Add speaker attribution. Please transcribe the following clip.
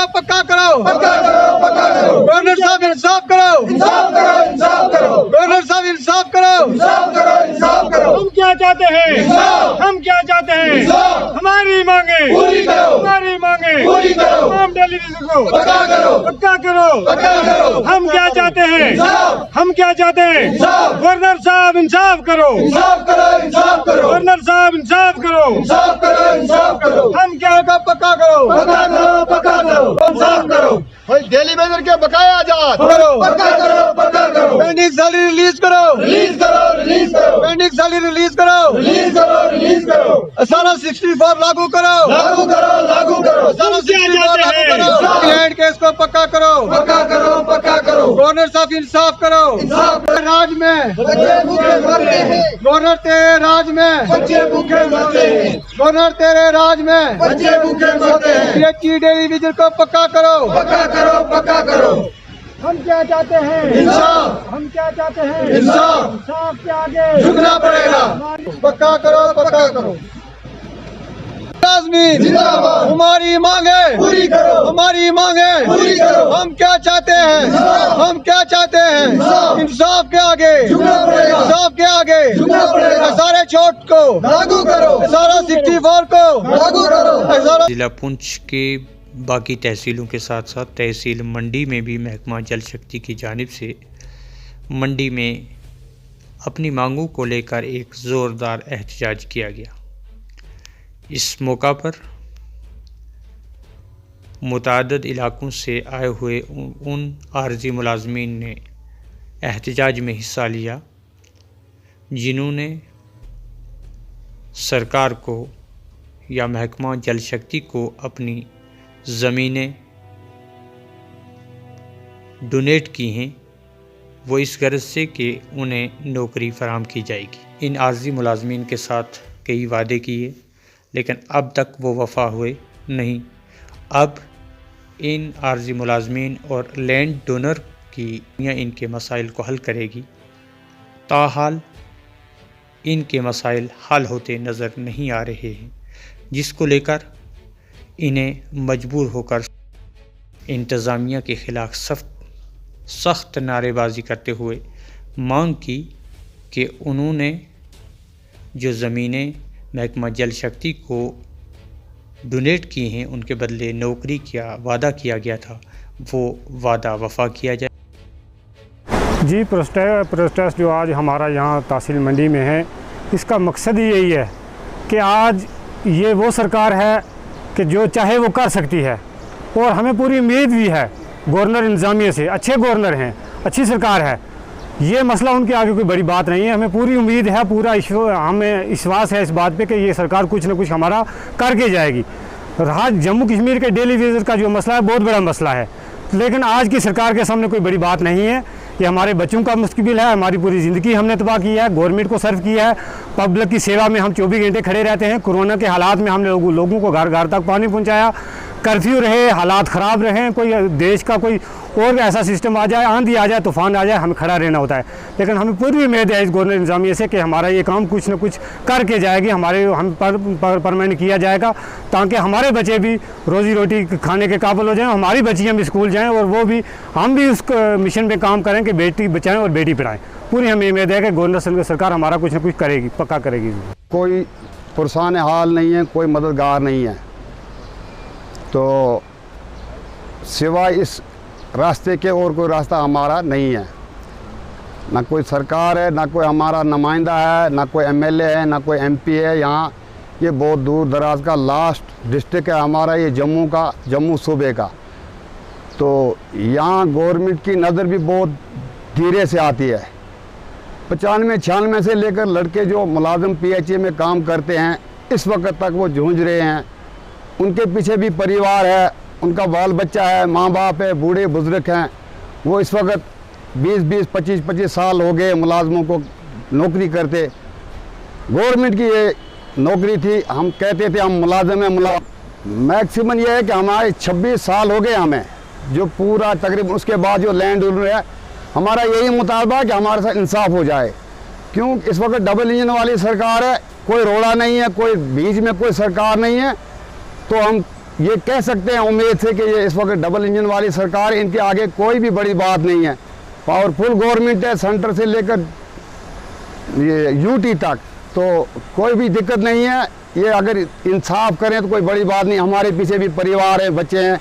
Speaker 1: को पक्का करो,
Speaker 2: पक्का करो, पक्का करो।
Speaker 1: गवर्नर साहब इंसाफ करो,
Speaker 2: इंसाफ करो, इंसाफ करो,
Speaker 1: गवर्नर साहब इंसाफ करो।
Speaker 2: इंसाफ करो, इंसाफ करो।
Speaker 3: हम क्या चाहते हैं?
Speaker 2: इंसाफ।
Speaker 3: हम क्या चाहते हैं?
Speaker 2: इंसाफ।
Speaker 3: हमारी मांगे
Speaker 2: पूरी करो,
Speaker 3: हमारी मांगे
Speaker 2: पूरी करो।
Speaker 3: तमाम टेलीविजन को
Speaker 2: पक्का करो,
Speaker 3: पक्का करो।
Speaker 2: पक्का करो।
Speaker 3: हम क्या चाहते हैं?
Speaker 2: इंसाफ।
Speaker 3: हम क्या चाहते हैं?
Speaker 2: इंसाफ।
Speaker 3: गवर्नर साहब इंसाफ करो,
Speaker 2: इंसाफ करो, इंसाफ करो,
Speaker 3: गवर्नर साहब इंसाफ करो।
Speaker 2: इंसाफ करो, इंसाफ करो।
Speaker 3: हम क्या
Speaker 1: को पक्का करो,
Speaker 2: पक्का करो, पक्का करो, इंसाफ करो।
Speaker 1: डेली वेजर के बकाया आजाद
Speaker 2: करो, पक्का करो, पक्का करो।
Speaker 1: पेंडिंग सैलरी रिलीज करो,
Speaker 2: रिलीज करो, रिलीज करो,
Speaker 1: पेंडिंग सैलरी रिलीज करो,
Speaker 2: रिलीज करो, रिलीज करो।
Speaker 1: सारा 64 लागू करो,
Speaker 2: लागू करो, लागू करो।
Speaker 1: सारा
Speaker 3: हम क्या
Speaker 1: 64
Speaker 3: चाहते
Speaker 1: लागू
Speaker 3: हैं?
Speaker 1: करो। लैंड केस को पक्का करो,
Speaker 2: पक्का करो, पक्का करो।
Speaker 1: गवर्नर साहब इंसाफ करो।
Speaker 2: इंसाफ करो।
Speaker 1: राज में
Speaker 2: बच्चे भूखे मरते हैं,
Speaker 1: गवर्नर तेरे राज में,
Speaker 2: बच्चे भूखे मरते हैं,
Speaker 1: गवर्नर तेरे राज में,
Speaker 2: बच्चे भूखे मरते हैं।
Speaker 1: ये डेली वेजर को पक्का करो,
Speaker 2: पक्का करो, पक्का करो।
Speaker 3: हम क्या चाहते हैं?
Speaker 2: इंसाफ।
Speaker 3: हम क्या चाहते हैं?
Speaker 2: इंसाफ।
Speaker 3: इंसाफ के आगे
Speaker 2: झुकना पड़ेगा।
Speaker 1: पक्का करो, पक्का करो। लाज़मी
Speaker 2: जिंदाबाद।
Speaker 1: हमारी मांगे
Speaker 2: पूरी करो,
Speaker 1: हमारी मांगे
Speaker 2: पूरी करो।
Speaker 1: हम क्या चाहते हैं?
Speaker 2: इंसाफ।
Speaker 1: हम क्या चाहते हैं?
Speaker 2: इंसाफ।
Speaker 1: इंसाफ के आगे,
Speaker 2: झुकना पड़ेगा।
Speaker 1: इंसाफ के आगे,
Speaker 2: झुकना पड़ेगा।
Speaker 1: सारे छोट को,
Speaker 2: लागू करो,
Speaker 1: सारा 64 को
Speaker 2: लागू करो।
Speaker 1: सारा
Speaker 4: जिला पुंछ के बाकी तहसीलों के साथ साथ तहसील मंडी में भी महकमा जल शक्ति की जानिब से मंडी में अपनी मांगों को लेकर एक ज़ोरदार एहतजाज किया गया। इस मौका पर मुताद्दद इलाकों से आए हुए उन आर्जी मुलाजमीन ने एहतजाज में हिस्सा लिया जिन्होंने सरकार को या महकमा जल शक्ति को अपनी ज़मीनें डोनेट की हैं, वो इस गर्ज से कि उन्हें नौकरी फराहम की जाएगी। इन आर्जी मुलाजमीन के साथ कई वादे किए लेकिन अब तक वो वफा हुए नहीं। अब इन आर्जी मुलाजमीन और लैंड डोनर की दुनिया इनके मसाइल को हल करेगी, ताहाल इनके मसाइल हल होते नज़र नहीं आ रहे हैं, जिसको लेकर इन्हें मजबूर होकर इंतज़ामिया के ख़िलाफ़ सख्त नारेबाजी करते हुए मांग की कि उन्होंने जो ज़मीनें महकमा जल शक्ति को डोनेट की हैं उनके बदले नौकरी का वादा किया गया था, वो वादा वफा किया जाए।
Speaker 3: जी, प्रोटेस्ट जो आज हमारा यहाँ तहसील मंडी में है, इसका मकसद ही यही है कि आज ये वो सरकार है कि जो चाहे वो कर सकती है और हमें पूरी उम्मीद भी है गवर्नर इंतज़ामिया से। अच्छे गवर्नर हैं, अच्छी सरकार है, ये मसला उनके आगे कोई बड़ी बात नहीं है। हमें पूरी उम्मीद है, पूरा हमें विश्वास है इस बात पे कि ये सरकार कुछ ना कुछ हमारा करके जाएगी। रहा जम्मू कश्मीर के डेली वेजर का जो मसला है, बहुत बड़ा मसला है, लेकिन आज की सरकार के सामने कोई बड़ी बात नहीं है। ये हमारे बच्चों का मुश्किल है, हमारी पूरी ज़िंदगी हमने तबाह की है, गवर्नमेंट को सर्व किया है, पब्लिक की सेवा में हम 24 घंटे खड़े रहते हैं। कोरोना के हालात में हमने लोगों को घर घर तक पानी पहुंचाया, कर्फ्यू रहे, हालात ख़राब रहे, कोई देश का कोई और ऐसा सिस्टम आ जाए, आंधी आ जाए, तूफान आ जाए, हमें खड़ा रहना होता है। लेकिन हमें पूरी उम्मीद है इस गवर्नर इंतज़ामिया से कि हमारा ये काम कुछ न कुछ करके जाएगी, हमारे हम परमानेंट किया जाएगा, ताकि हमारे बच्चे भी रोज़ी रोटी खाने के काबिल हो जाएं, हमारी बच्चियाँ भी स्कूल जाएँ और वो भी हम भी उस मिशन पर काम करें कि बेटी बचाएँ और बेटी पढ़ाएँ। पूरी हमें उम्मीद है कि गवर्नर सरकार हमारा कुछ न कुछ करेगी, पक्का करेगी।
Speaker 5: कोई पुरसान हाल नहीं है, कोई मददगार नहीं है, तो सिवाय इस रास्ते के और कोई रास्ता हमारा नहीं है। ना कोई सरकार है, ना कोई हमारा नुमाइंदा है, ना कोई एमएलए है, ना कोई एमपी है। यहाँ ये बहुत दूर दराज का लास्ट डिस्ट्रिक्ट है हमारा, ये जम्मू सूबे का। तो यहाँ गवर्नमेंट की नज़र भी बहुत धीरे से आती है। 95-96 से लेकर लड़के जो मुलाजिम PHA में काम करते हैं, इस वक्त तक वो जूझ रहे हैं। उनके पीछे भी परिवार है, उनका बाल बच्चा है, माँ बाप है, बूढ़े बुजुर्ग हैं। वो इस वक्त 20-20, 25-25 साल हो गए मुलाजमों को नौकरी करते। गवर्नमेंट की ये नौकरी थी, हम कहते थे हम मुलाजिम हैं। मैक्सिमम ये है कि हमारे 26 साल हो गए हमें, जो पूरा तकरीबन उसके बाद जो लैंड ओनर है, हमारा यही मुतालबा है कि हमारे साथ इंसाफ हो जाए। क्यों इस वक्त डबल इंजन वाली सरकार है, कोई रोड़ा नहीं है, कोई बीच में कोई सरकार नहीं है, तो हम ये कह सकते हैं उम्मीद से कि ये इस वक्त डबल इंजन वाली सरकार, इनके आगे कोई भी बड़ी बात नहीं है। पावरफुल गवर्नमेंट है, सेंटर से लेकर ये यूटी तक, तो कोई भी दिक्कत नहीं है। ये अगर इंसाफ करें तो कोई बड़ी बात नहीं। हमारे पीछे भी परिवार है, बच्चे हैं,